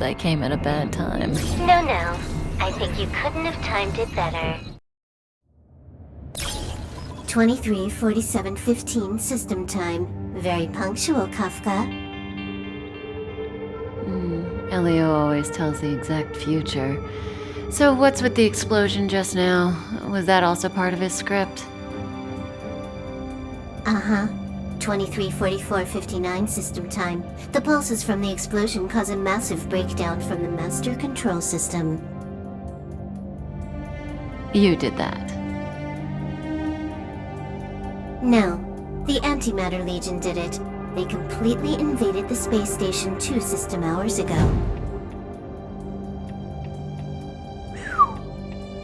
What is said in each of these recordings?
I came at a bad time. No. I think you couldn't have timed it better. 23:47:15 system time. Very punctual, Kafka. Elio always tells the exact future. So what's with the explosion just now? Was that also part of his script? Uh-huh. 23:44:59 system time. The pulses from the explosion cause a massive breakdown from the master control system. You did that. No. The Antimatter Legion did it. They completely invaded the space station 2 system hours ago.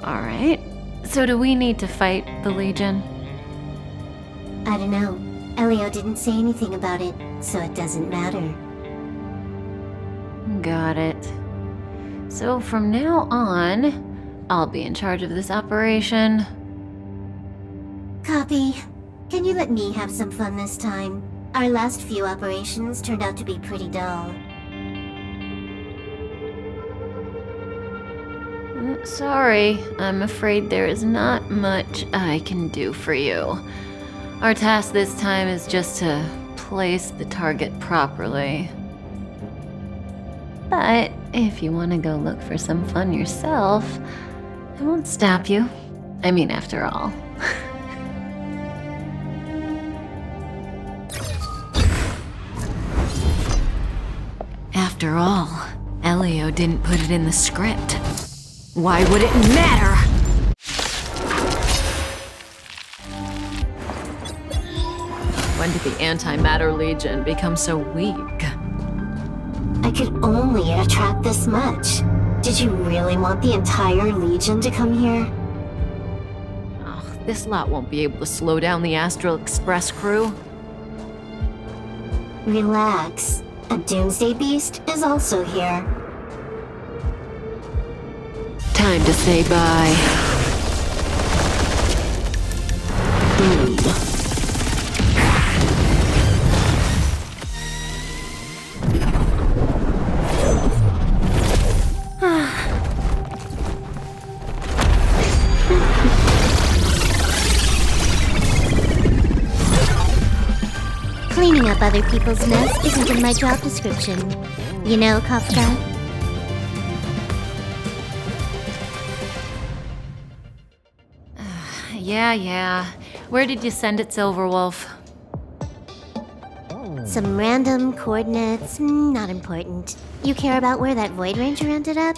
Alright. So do we need to fight the Legion? I don't know. Elio didn't say anything about it, so it doesn't matter. Got it. So from now on, I'll be in charge of this operation. Copy. Can you let me have some fun this time? Our last few operations turned out to be pretty dull. Sorry, I'm afraid there is not much I can do for you. Our task this time is just to place the target properly. But if you want to go look for some fun yourself, I won't stop you. I mean, after all. After all, Elio didn't put it in the script. Why would it matter? When did the Antimatter Legion become so weak? I could only attract this much. Did you really want the entire Legion to come here? Ugh, this lot won't be able to slow down the Astral Express crew. Relax. A Doomsday Beast is also here. Time to say bye. Boom. Cleaning up other people's mess isn't in my job description. You know, Kafka? Yeah. Where did you send it, Silverwolf? Some random coordinates, not important. You care about where that Void Ranger ended up?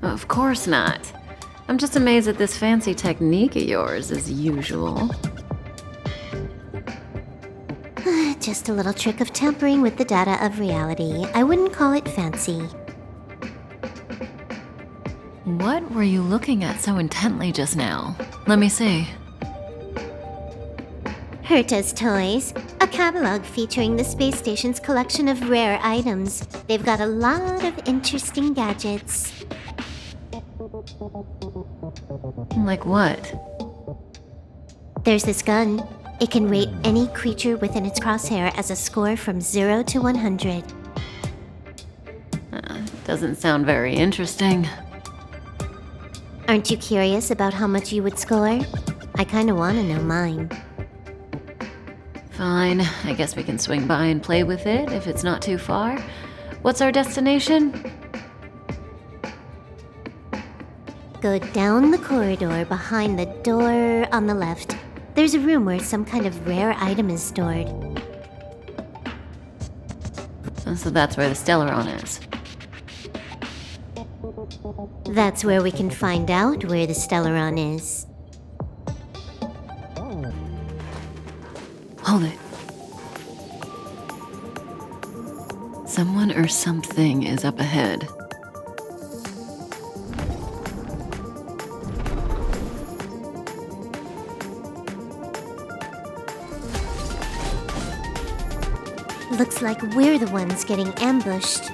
Of course not. I'm just amazed at this fancy technique of yours, as usual. Just a little trick of tampering with the data of reality. I wouldn't call it fancy. What were you looking at so intently just now? Let me see. Herta's Toys, a catalog featuring the space station's collection of rare items. They've got a lot of interesting gadgets. Like what? There's this gun. It can rate any creature within its crosshair as a score from 0 to 100. Doesn't sound very interesting. Aren't you curious about how much you would score? I kinda wanna know mine. Fine, I guess we can swing by and play with it if it's not too far. What's our destination? Go down the corridor behind the door on the left. There's a room where some kind of rare item is stored. So that's where the Stellaron is. That's where we can find out where the Stellaron is. Hold it. Someone or something is up ahead. Looks like we're the ones getting ambushed.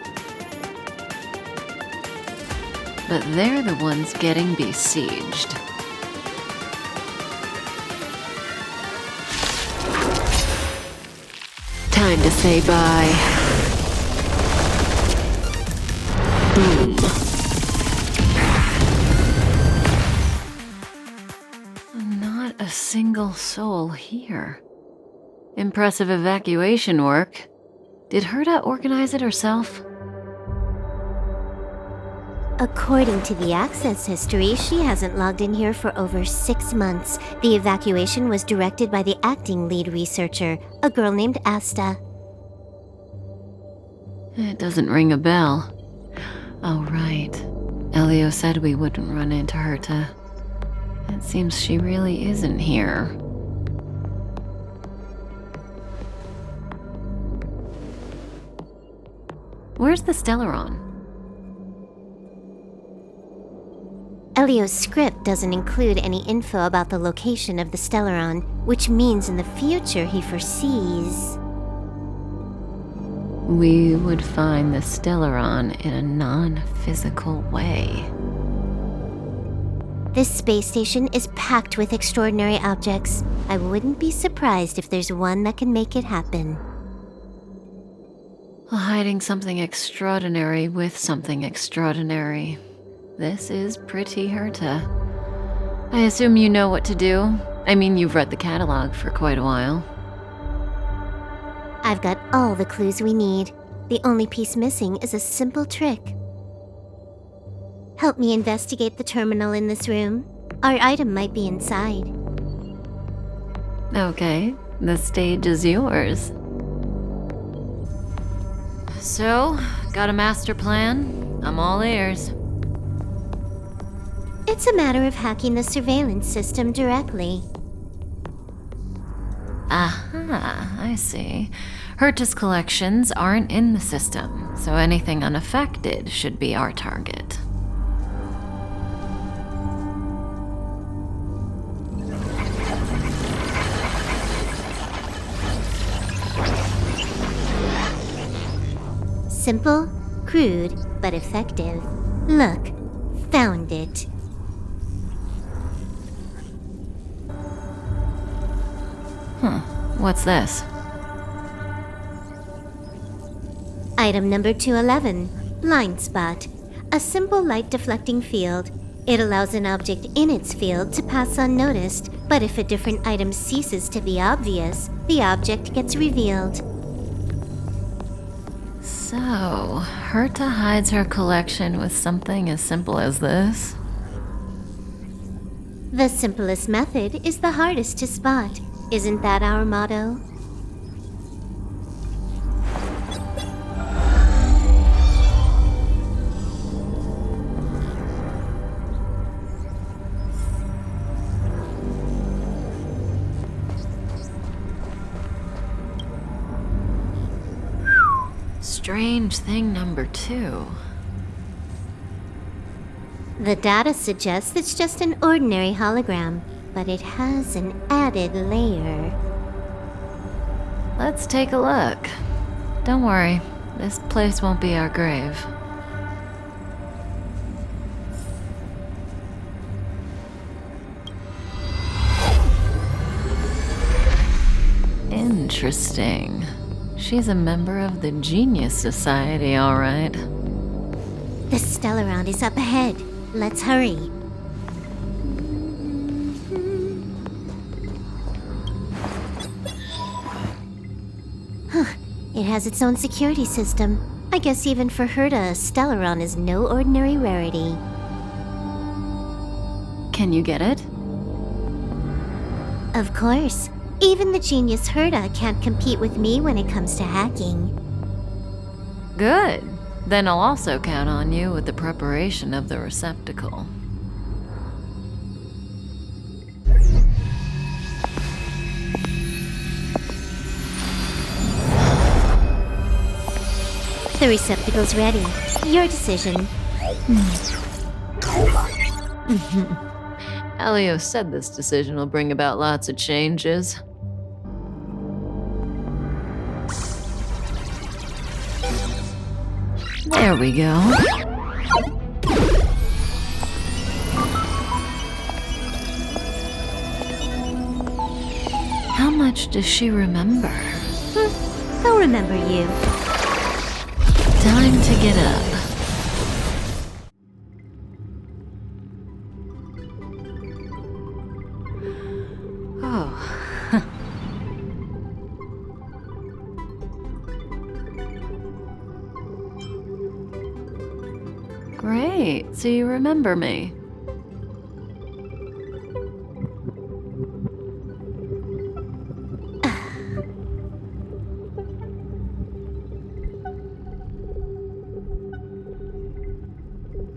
But they're the ones getting besieged. Time to say bye. Boom. Not a single soul here. Impressive evacuation work. Did Herta organize it herself? According to the access history, she hasn't logged in here for over 6 months. The evacuation was directed by the acting lead researcher, a girl named Asta. It doesn't ring a bell. Oh, right. Elio said we wouldn't run into Herta. It seems she really isn't here. Where's the Stellaron? Elio's script doesn't include any info about the location of the Stellaron, which means in the future he foresees... We would find the Stellaron in a non-physical way. This space station is packed with extraordinary objects. I wouldn't be surprised if there's one that can make it happen. Hiding something extraordinary with something extraordinary. This is pretty Herta. I assume you know what to do. I mean, you've read the catalog for quite a while. I've got all the clues we need. The only piece missing is a simple trick. Help me investigate the terminal in this room. Our item might be inside. Okay, the stage is yours. So, got a master plan? I'm all ears. It's a matter of hacking the surveillance system directly. Aha, I see. Herta's collections aren't in the system, so anything unaffected should be our target. Simple, crude, but effective. Look, found it. What's this? Item number 211, blind spot. A simple light deflecting field. It allows an object in its field to pass unnoticed, but if a different item ceases to be obvious, the object gets revealed. So, Herta hides her collection with something as simple as this? The simplest method is the hardest to spot. Isn't that our motto? Strange thing number 2. The data suggests it's just an ordinary hologram, but it has an added layer. Let's take a look. Don't worry, this place won't be our grave. Interesting. She's a member of the Genius Society, all right. The Stellaron is up ahead. Let's hurry. It has its own security system. I guess even for Herta, a Stellaron is no ordinary rarity. Can you get it? Of course. Even the genius Herta can't compete with me when it comes to hacking. Good. Then I'll also count on you with the preparation of the receptacle. The receptacle's ready. Your decision. Elio said this decision will bring about lots of changes. There we go. How much does she remember? I'll remember you. Time to get up. Oh. Great, so you remember me.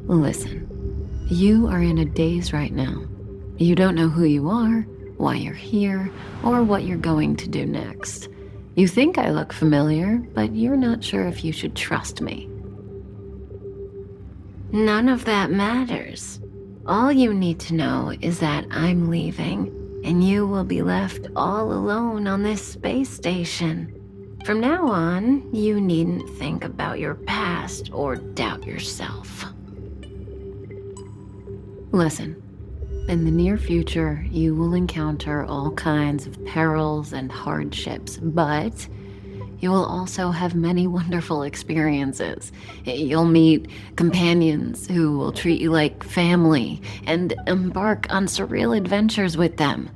Listen, you are in a daze right now. You don't know who you are, why you're here, or what you're going to do next. You think I look familiar, but you're not sure if you should trust me. None of that matters. All you need to know is that I'm leaving, and you will be left all alone on this space station. From now on, you needn't think about your past or doubt yourself. Listen, in the near future, you will encounter all kinds of perils and hardships, but you will also have many wonderful experiences. You'll meet companions who will treat you like family and embark on surreal adventures with them.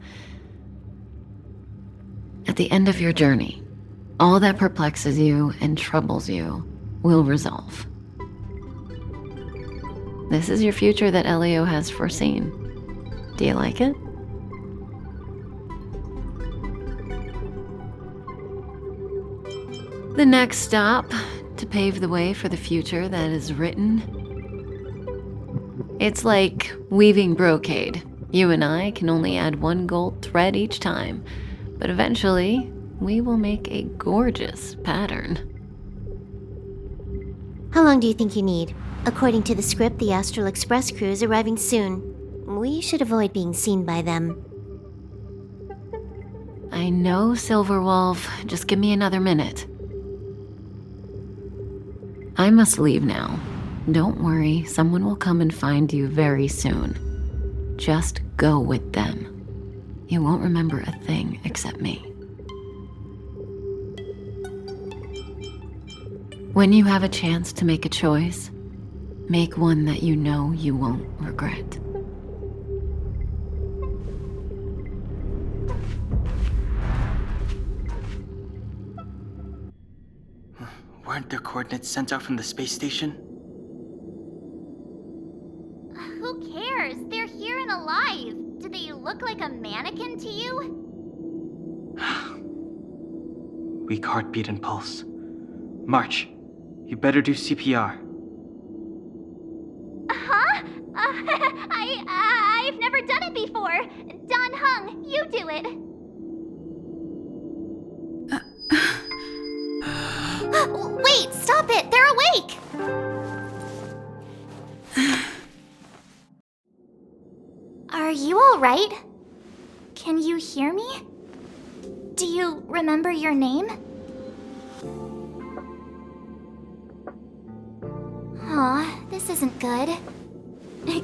At the end of your journey, all that perplexes you and troubles you will resolve. This is your future that Elio has foreseen. Do you like it? The next stop to pave the way for the future that is written. It's like weaving brocade. You and I can only add one gold thread each time, but eventually we will make a gorgeous pattern. How long do you think you need? According to the script, the Astral Express crew is arriving soon. We should avoid being seen by them. I know, Silverwolf. Just give me another minute. I must leave now. Don't worry, someone will come and find you very soon. Just go with them. You won't remember a thing except me. When you have a chance to make a choice, make one that you know you won't regret. Weren't their coordinates sent out from the space station? Who cares? They're here and alive. Do they look like a mannequin to you? Weak heartbeat and pulse. March, you better do CPR. Huh? I've never done it before. Don Hung, you do it. Wait, stop it! They're awake! Are you alright? Can you hear me? Do you remember your name? Aw, this isn't good.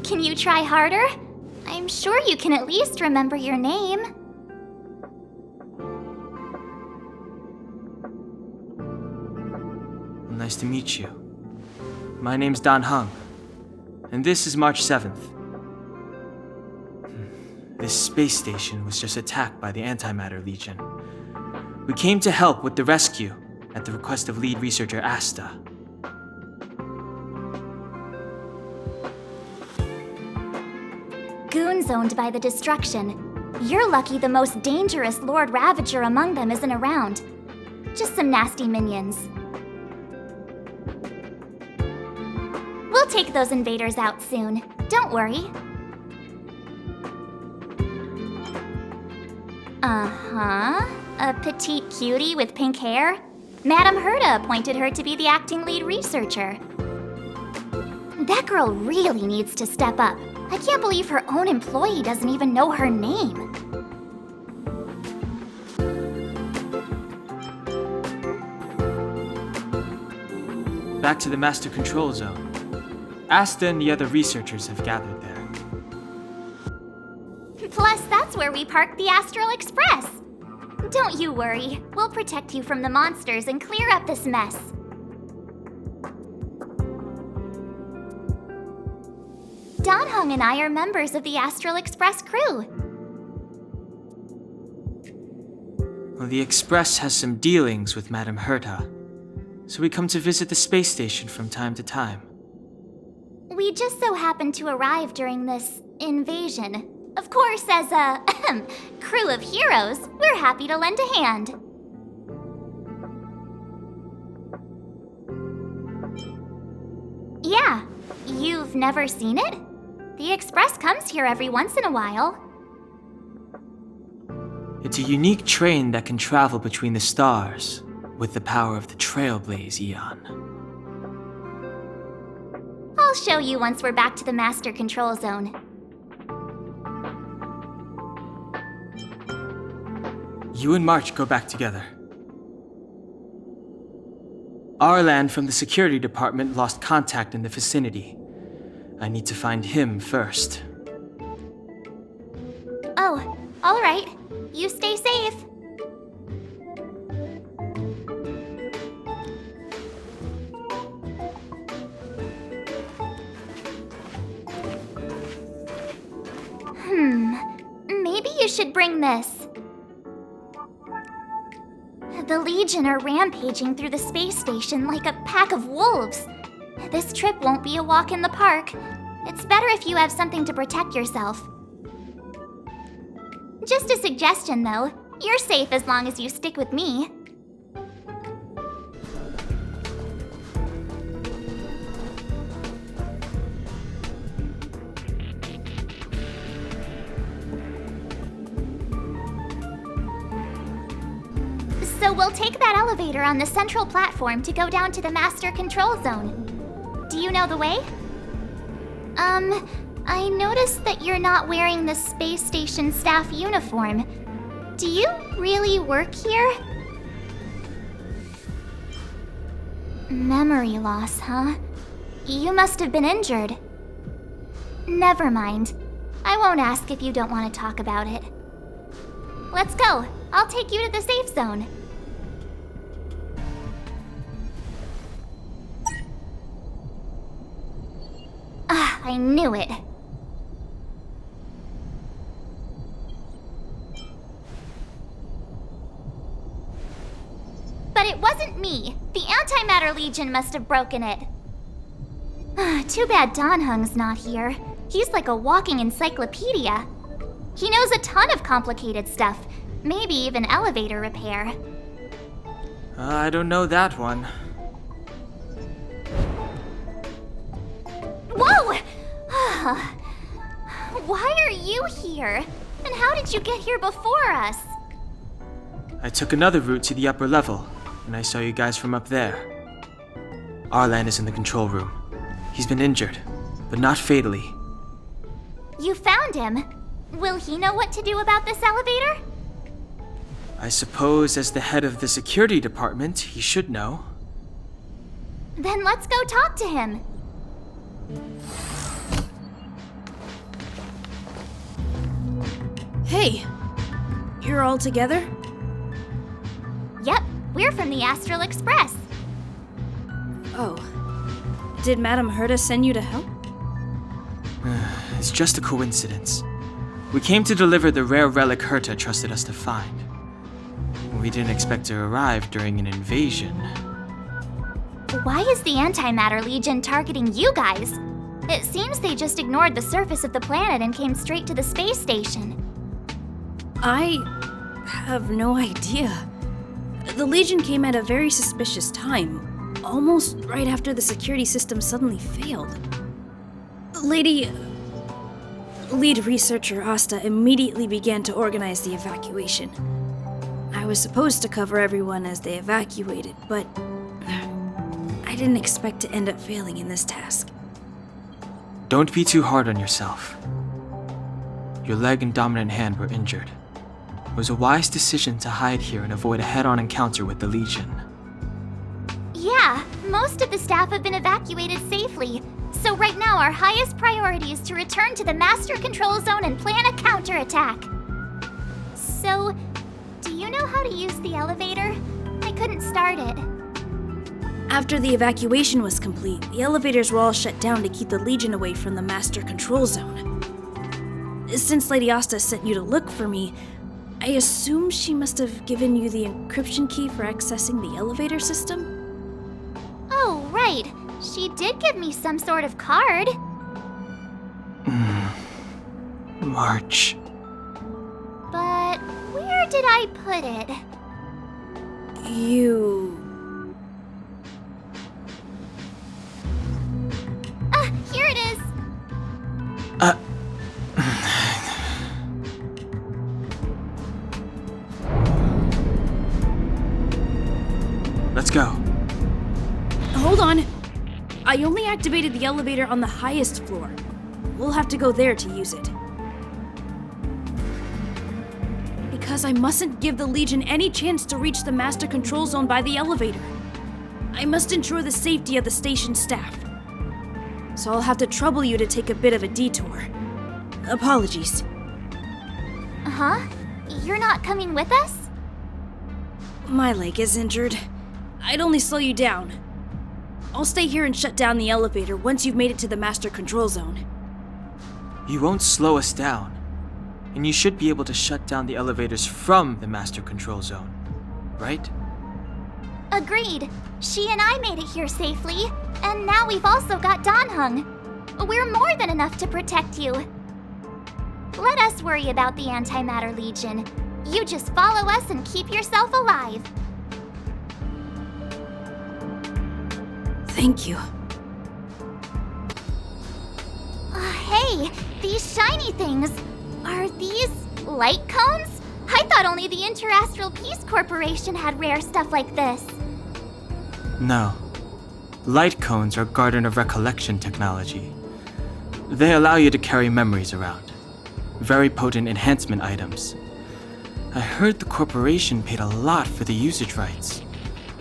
Can you try harder? I'm sure you can at least remember your name. Nice to meet you. My name's Don Hung, and this is March 7th. This space station was just attacked by the Antimatter Legion. We came to help with the rescue at the request of lead researcher Asta. Goons owned by the destruction. You're lucky the most dangerous Lord Ravager among them isn't around. Just some nasty minions. We'll take those invaders out soon. Don't worry. Uh-huh. A petite cutie with pink hair? Madame Herta appointed her to be the acting lead researcher. That girl really needs to step up. I can't believe her own employee doesn't even know her name. Back to the Master Control Zone. Asta and the other researchers have gathered there. Plus, that's where we parked the Astral Express. Don't you worry. We'll protect you from the monsters and clear up this mess. Don Hung and I are members of the Astral Express crew. Well, the Express has some dealings with Madame Herta, so we come to visit the space station from time to time. We just so happened to arrive during this invasion. Of course, as a crew of heroes, we're happy to lend a hand. Yeah, you've never seen it? The Express comes here every once in a while. It's a unique train that can travel between the stars with the power of the Trailblaze Eon. I'll show you once we're back to the Master Control Zone. You and March go back together. Arlan from the security department lost contact in the vicinity. I need to find him first. Oh, all right. You stay safe. Maybe you should bring this. The Legion are rampaging through the space station like a pack of wolves. This trip won't be a walk in the park. It's better if you have something to protect yourself. Just a suggestion, though. You're safe as long as you stick with me. So we'll take that elevator on the central platform to go down to the Master Control Zone. Do you know the way? I noticed that you're not wearing the space station staff uniform. Do you really work here? Memory loss, huh? You must have been injured. Never mind. I won't ask if you don't want to talk about it. Let's go. I'll take you to the safe zone. Ah, I knew it. But it wasn't me. The Antimatter Legion must have broken it. Too bad Donhung's not here. He's like a walking encyclopedia. He knows a ton of complicated stuff, maybe even elevator repair. I don't know that one. Whoa! Why are you here? And how did you get here before us? I took another route to the upper level, and I saw you guys from up there. Arlan is in the control room. He's been injured, but not fatally. You found him. Will he know what to do about this elevator? I suppose as the head of the security department, he should know. Then let's go talk to him. Hey, you're all together? Yep, we're from the Astral Express. Oh. Did Madame Herta send you to help? It's just a coincidence. We came to deliver the rare relic Herta trusted us to find. We didn't expect to arrive during an invasion. Why is the Antimatter Legion targeting you guys? It seems they just ignored the surface of the planet and came straight to the space station. I have no idea. The Legion came at a very suspicious time, almost right after the security system suddenly failed. Lead researcher Asta immediately began to organize the evacuation. I was supposed to cover everyone as they evacuated, but I didn't expect to end up failing in this task. Don't be too hard on yourself. Your leg and dominant hand were injured. It was a wise decision to hide here and avoid a head-on encounter with the Legion. Yeah, most of the staff have been evacuated safely. So right now our highest priority is to return to the Master Control Zone and plan a counterattack. So, do you know how to use the elevator? I couldn't start it. After the evacuation was complete, the elevators were all shut down to keep the Legion away from the Master Control Zone. Since Lady Asta sent you to look for me, I assume she must have given you the encryption key for accessing the elevator system? Oh, right. She did give me some sort of card. March. But where did I put it? Here it is. Let's go. Hold on. I only activated the elevator on the highest floor. We'll have to go there to use it. Because I mustn't give the Legion any chance to reach the master control zone by the elevator. I must ensure the safety of the station staff. So I'll have to trouble you to take a bit of a detour. Apologies. Huh? You're not coming with us? My leg is injured. I'd only slow you down. I'll stay here and shut down the elevator once you've made it to the master control zone. You won't slow us down. And you should be able to shut down the elevators from the master control zone, right? Agreed. She and I made it here safely, and now we've also got Danhung. We're more than enough to protect you. Let us worry about the Antimatter Legion. You just follow us and keep yourself alive. Thank you. Hey, these shiny things. Are these light cones? I thought only the Interastral Peace Corporation had rare stuff like this. No. Light cones are Garden of Recollection technology. They allow you to carry memories around. Very potent enhancement items. I heard the corporation paid a lot for the usage rights,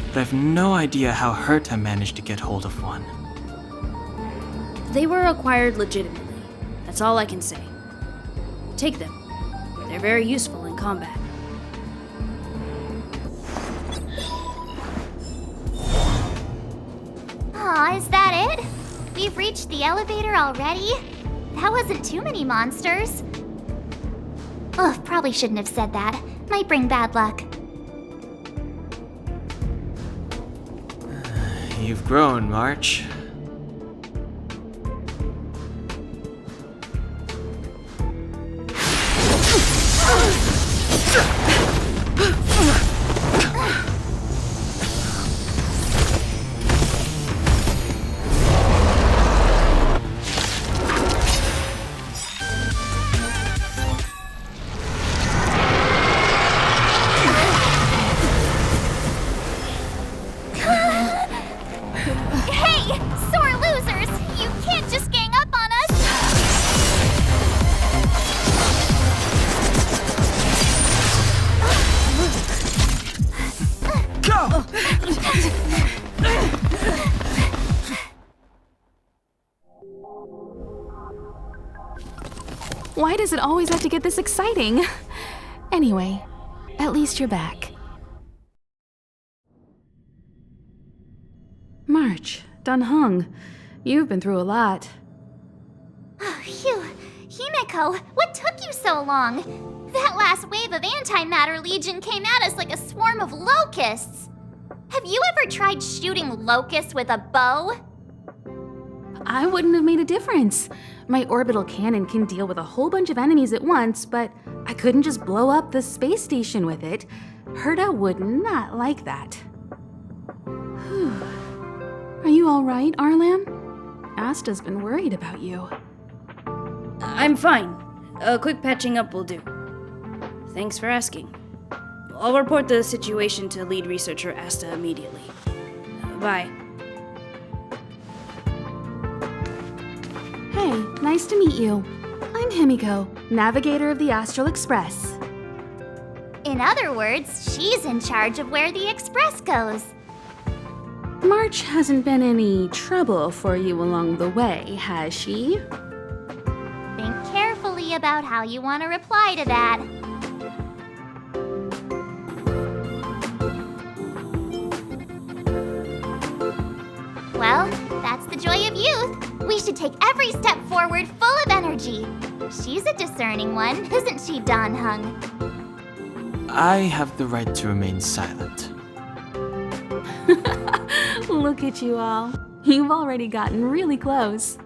but I have no idea how Herta managed to get hold of one. They were acquired legitimately. That's all I can say. Take them. They're very useful in combat. Aw, is that it? We've reached the elevator already? That wasn't too many monsters. Ugh, probably shouldn't have said that. Might bring bad luck. You've grown, March. Hey, sore losers! You can't just gang up on us! Go! Why does it always have to get this exciting? Anyway, at least you're back. March, Danhung, you've been through a lot. Phew. Himeko, what took you so long? That last wave of Antimatter Legion came at us like a swarm of locusts. Have you ever tried shooting locusts with a bow? I wouldn't have made a difference. My orbital cannon can deal with a whole bunch of enemies at once, but I couldn't just blow up the space station with it. Herta would not like that. Whew. Are you all right, Arlan? Asta's been worried about you. I'm fine. A quick patching up will do. Thanks for asking. I'll report the situation to lead researcher Asta immediately. Bye. Hey, nice to meet you. I'm Himiko, navigator of the Astral Express. In other words, she's in charge of where the express goes. March hasn't been any trouble for you along the way, has she? Think carefully about how you want to reply to that. Well, that's the joy of youth. We should take every step forward full of energy. She's a discerning one, isn't she, Danhung? I have the right to remain silent. Look at you all. You've already gotten really close.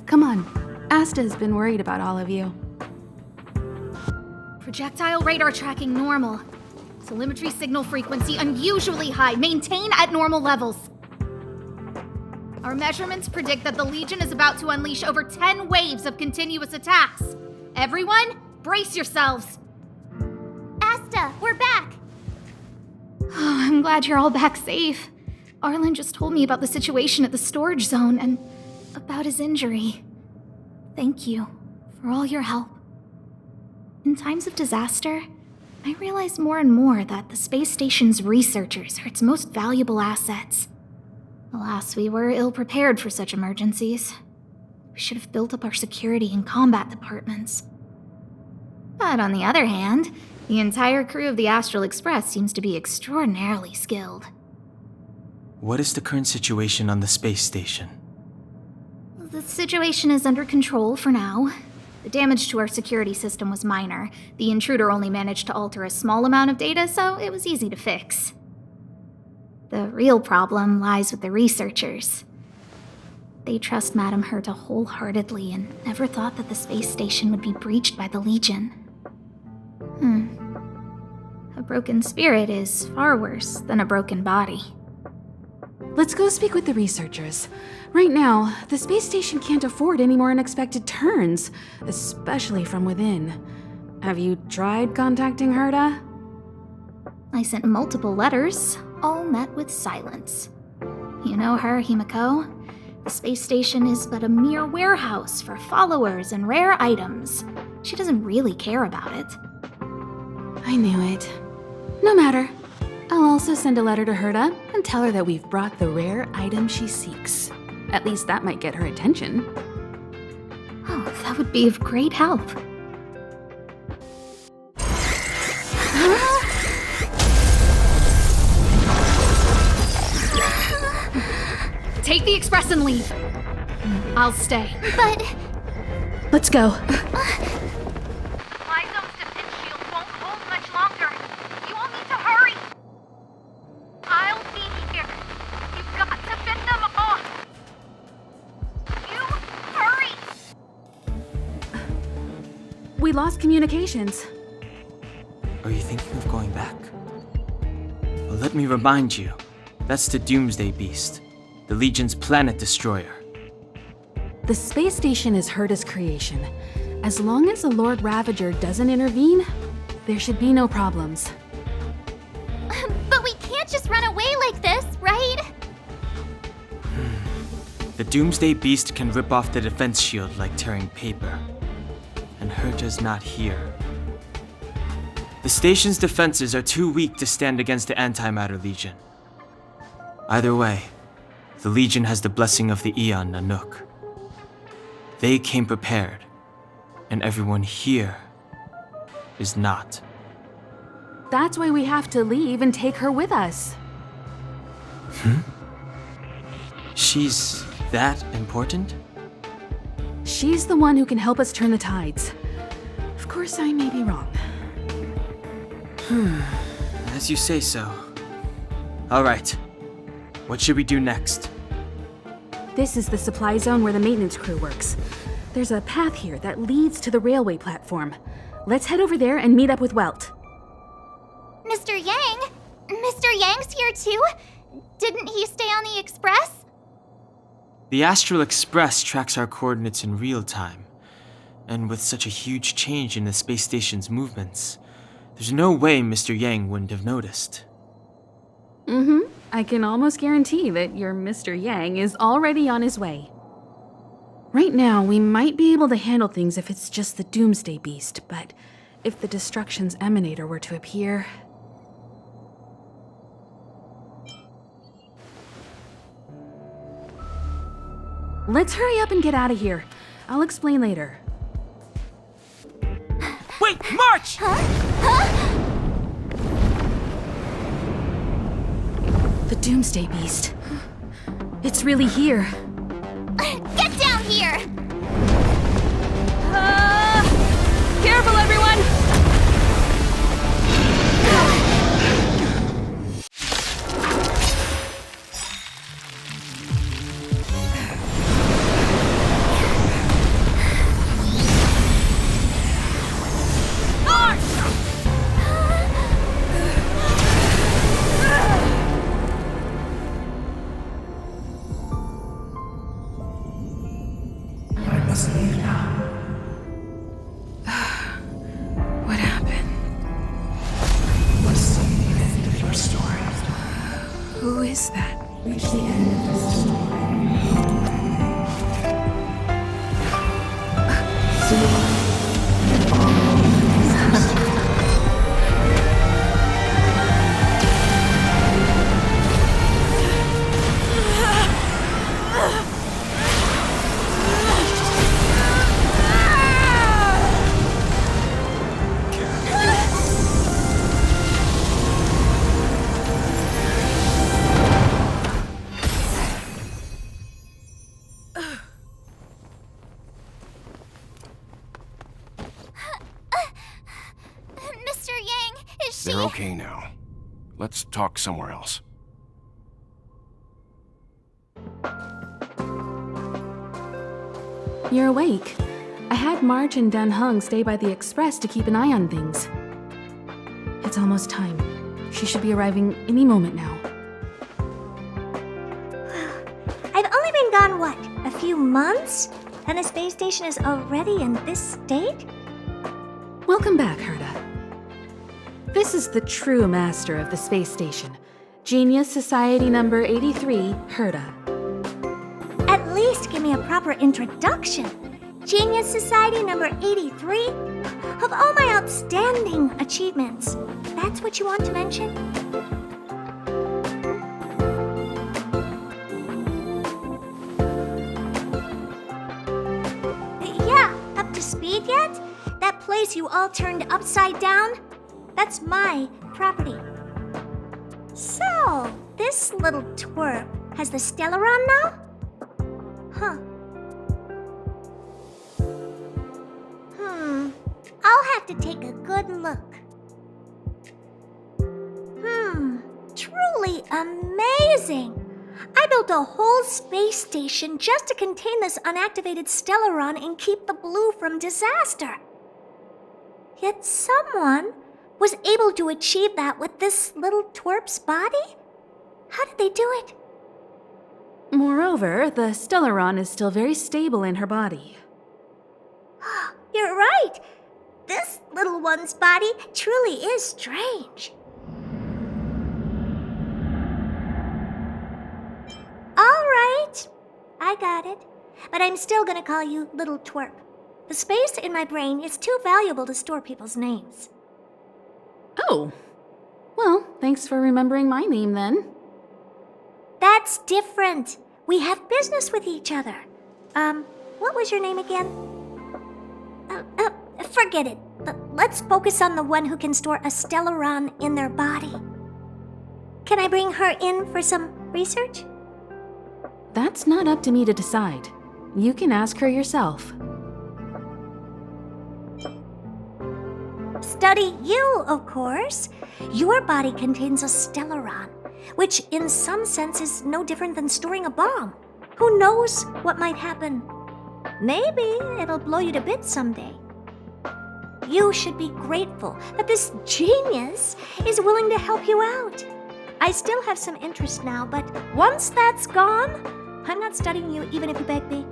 Come on, Asta has been worried about all of you. Projectile radar tracking normal. Telemetry signal frequency unusually high. Maintain at normal levels. Our measurements predict that the Legion is about to unleash over 10 waves of continuous attacks. Everyone, brace yourselves. Asta, we're back! Oh, I'm glad you're all back safe. Arlen just told me about the situation at the storage zone and about his injury. Thank you for all your help. In times of disaster, I realize more and more that the space station's researchers are its most valuable assets. Alas, we were ill-prepared for such emergencies. We should have built up our security and combat departments. But on the other hand, the entire crew of the Astral Express seems to be extraordinarily skilled. What is the current situation on the space station? The situation is under control for now. The damage to our security system was minor. The intruder only managed to alter a small amount of data, so it was easy to fix. The real problem lies with the researchers. They trust Madame Herta wholeheartedly and never thought that the space station would be breached by the Legion. A broken spirit is far worse than a broken body. Let's go speak with the researchers. Right now, the space station can't afford any more unexpected turns, especially from within. Have you tried contacting Herta? I sent multiple letters, all met with silence. You know her, Himiko. The space station is but a mere warehouse for followers and rare items. She doesn't really care about it. I knew it. No matter. I'll also send a letter to Herta and tell her that we've brought the rare item she seeks. At least that might get her attention. Oh, that would be of great help. Take the express and leave. I'll stay. But Let's go. Supply zone's defense shield won't hold much longer. You all need to hurry. I'll be here. You've got to fend them off. You hurry. We lost communications. Are you thinking of going back? Well, let me remind you, that's the Doomsday Beast, the Legion's planet destroyer. The space station is Herta's creation. As long as the Lord Ravager doesn't intervene, there should be no problems. but we can't just run away like this, right? The Doomsday Beast can rip off the defense shield like tearing paper. And Herta's not here. The station's defenses are too weak to stand against the Antimatter Legion. Either way, the Legion has the blessing of the Aeon Nanook. They came prepared, and everyone here is not. That's why we have to leave and take her with us. She's that important? She's the one who can help us turn the tides. Of course, I may be wrong. As you say so. All right. What should we do next? This is the supply zone where the maintenance crew works. There's a path here that leads to the railway platform. Let's head over there and meet up with Welt. Mr. Yang? Mr. Yang's here too? Didn't he stay on the express? The Astral Express tracks our coordinates in real time. And with such a huge change in the space station's movements, there's no way Mr. Yang wouldn't have noticed. I can almost guarantee that your Mr. Yang is already on his way. Right now, we might be able to handle things if it's just the Doomsday Beast, but if the Destruction's Emanator were to appear... Let's hurry up and get out of here. I'll explain later. Wait, march! The Doomsday Beast. It's really here. Get down here! Careful, everyone! that? Reach the end of the Mr. Yang, is she... They're okay now. Let's talk somewhere else. You're awake. I had March and Dan Hung stay by the express to keep an eye on things. It's almost time. She should be arriving any moment now. I've only been gone, what, a few months? And the space station is already in this state? Welcome back, Herta. This is the true master of the space station. Genius Society number 83, Herta. At least give me a proper introduction. Genius Society number 83? Of all my outstanding achievements, that's what you want to mention? Yeah, up to speed yet? That place you all turned upside down? That's my property. So, this little twerp has the Stellaron now? Huh. I'll have to take a good look. Truly amazing! I built a whole space station just to contain this unactivated Stellaron and keep the blue from disaster. Yet someone was able to achieve that with this little twerp's body? How did they do it? Moreover, the Stellaron is still very stable in her body. You're right. This little one's body truly is strange. All right, I got it. But I'm still gonna call you Little Twerp. The space in my brain is too valuable to store people's names. Oh. Well, thanks for remembering my name then. That's different. We have business with each other. What was your name again? Forget it. Let's focus on the one who can store a Stellaron in their body. Can I bring her in for some research? That's not up to me to decide. You can ask her yourself. Study you, of course. Your body contains a Stellaron, which in some sense is no different than storing a bomb. Who knows what might happen? Maybe it'll blow you to bits someday. You should be grateful that this genius is willing to help you out. I still have some interest now, but once that's gone, I'm not studying you even if you beg me.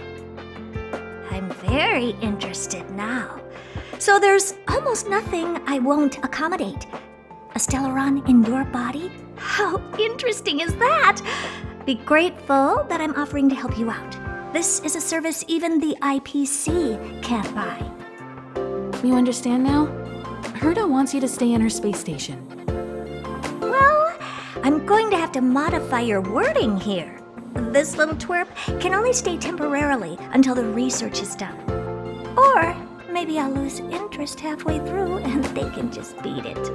I'm very interested now. So there's almost nothing I won't accommodate. A Stellaron in your body? How interesting is that? Be grateful that I'm offering to help you out. This is a service even the IPC can't buy. You understand now? Herta wants you to stay in her space station. Well, I'm going to have to modify your wording here. This little twerp can only stay temporarily until the research is done. Or maybe I'll lose interest halfway through and they can just beat it.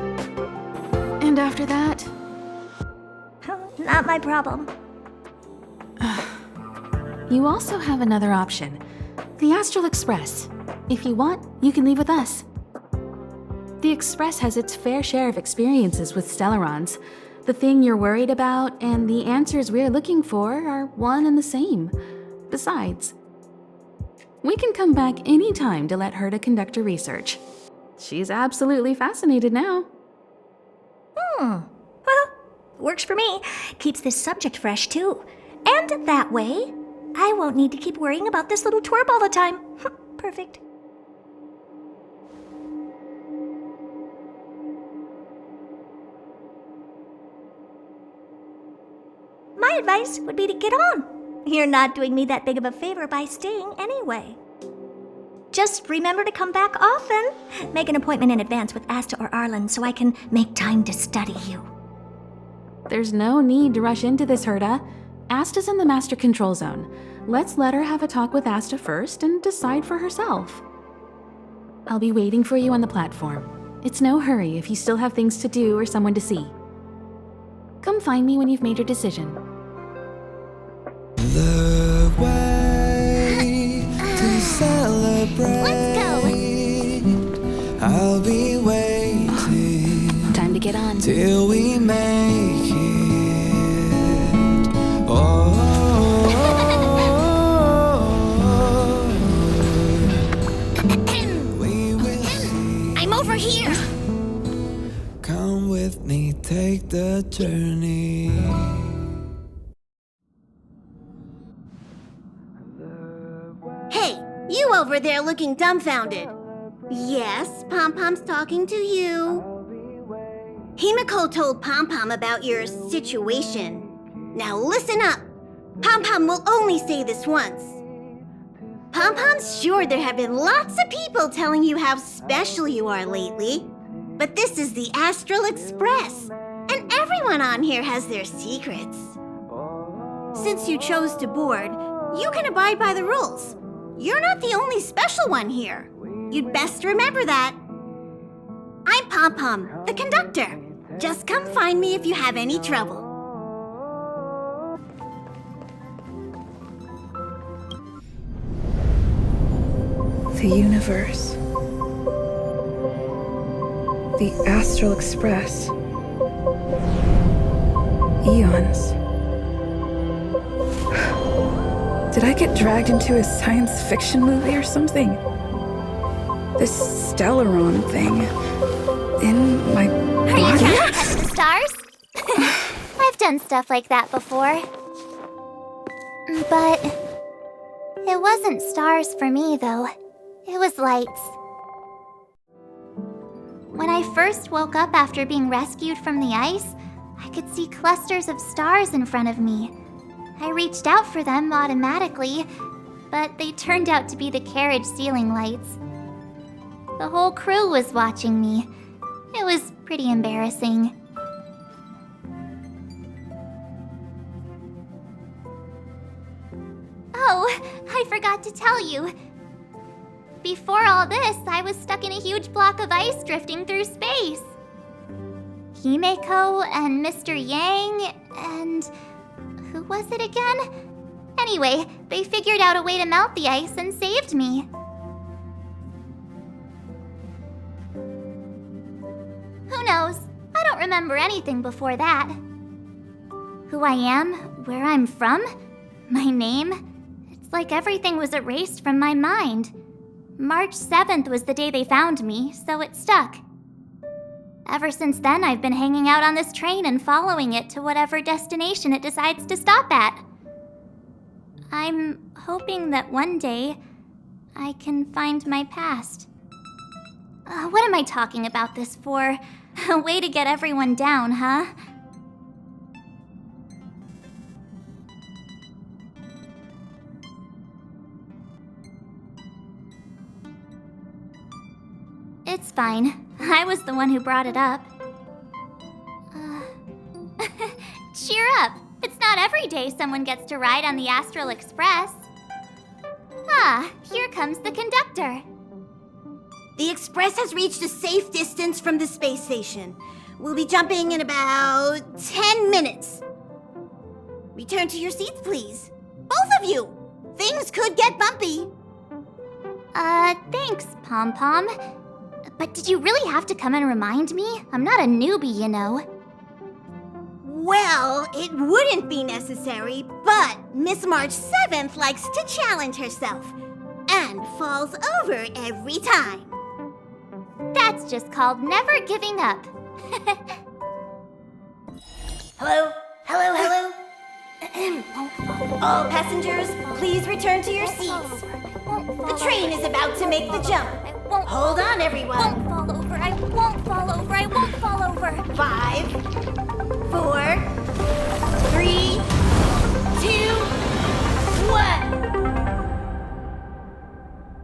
And after that? Not my problem. You also have another option. The Astral Express. If you want, you can leave with us. The Express has its fair share of experiences with Stellarons. The thing you're worried about and the answers we're looking for are one and the same. Besides, we can come back any time to let Herta conduct her research. She's absolutely fascinated now. Well, works for me. Keeps this subject fresh, too. And that way, I won't need to keep worrying about this little twerp all the time. Perfect. My advice would be to get on. You're not doing me that big of a favor by staying anyway. Just remember to come back often. Make an appointment in advance with Asta or Arlen so I can make time to study you. There's no need to rush into this, Herta. Asta's in the master control zone. Let's let her have a talk with Asta first and decide for herself. I'll be waiting for you on the platform. It's no hurry if you still have things to do or someone to see. Come find me when you've made your decision. The way to celebrate. Let's go. I'll be waiting. Time to get on. Till we make it. Oh. We will see. I'm over here. Come with me, take the journey. Hey, you over there looking dumbfounded. Yes, Pom-Pom's talking to you. Himiko told Pom-Pom about your situation. Now listen up. Pom-Pom will only say this once. Pom-Pom's sure there have been lots of people telling you how special you are lately. But this is the Astral Express, and everyone on here has their secrets. Since you chose to board, you can abide by the rules. You're not the only special one here. You'd best remember that. I'm Pom-Pom, the conductor. Just come find me if you have any trouble. The universe. The Astral Express. Eons. Did I get dragged into a science fiction movie or something? This Stellaron thing in my Are you body? trying to touch the stars? I've done stuff like that before. But it wasn't stars for me, though. It was lights. When I first woke up after being rescued from the ice, I could see clusters of stars in front of me. I reached out for them automatically, but they turned out to be the carriage ceiling lights. The whole crew was watching me. It was pretty embarrassing. Oh, I forgot to tell you. Before all this, I was stuck in a huge block of ice drifting through space. Himeko and Mr. Yang and... who was it again? Anyway, they figured out a way to melt the ice and saved me. Who knows? I don't remember anything before that. Who I am, where I'm from, my name, it's like everything was erased from my mind. March 7th was the day they found me, so it stuck. Ever since then, I've been hanging out on this train and following it to whatever destination it decides to stop at. I'm hoping that one day I can find my past. What am I talking about this for? A way to get everyone down, huh? It's fine. I was the one who brought it up. Cheer up! It's not every day someone gets to ride on the Astral Express. Ah, here comes the conductor. The Express has reached a safe distance from the space station. We'll be jumping in about 10 minutes. Return to your seats, please. Both of you! Things could get bumpy. Thanks, Pom-Pom. But did you really have to come and remind me? I'm not a newbie, you know. Well, it wouldn't be necessary, but Miss March 7th likes to challenge herself and falls over every time. That's just called never giving up. Hello? Hello, hello? All passengers, please return to your seats. The train is about to make the jump. Hold on, everyone. I won't fall over.